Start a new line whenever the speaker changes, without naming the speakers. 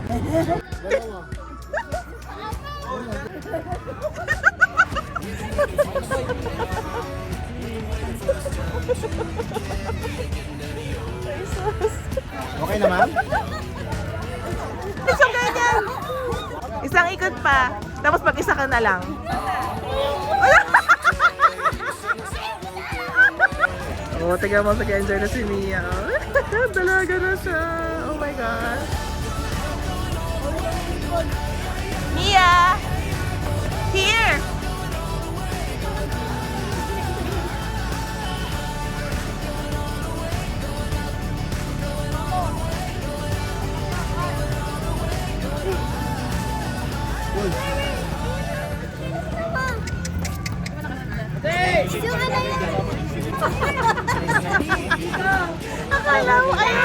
Okay naman?
Isang ganyan. Isang ikot pa. Tapos mag-isa ka na lang. Oh, tignan mo, nag-enjoy na si Mia. Dalaga na siya. Oh my God. Mia! Here! Akala mo, ay,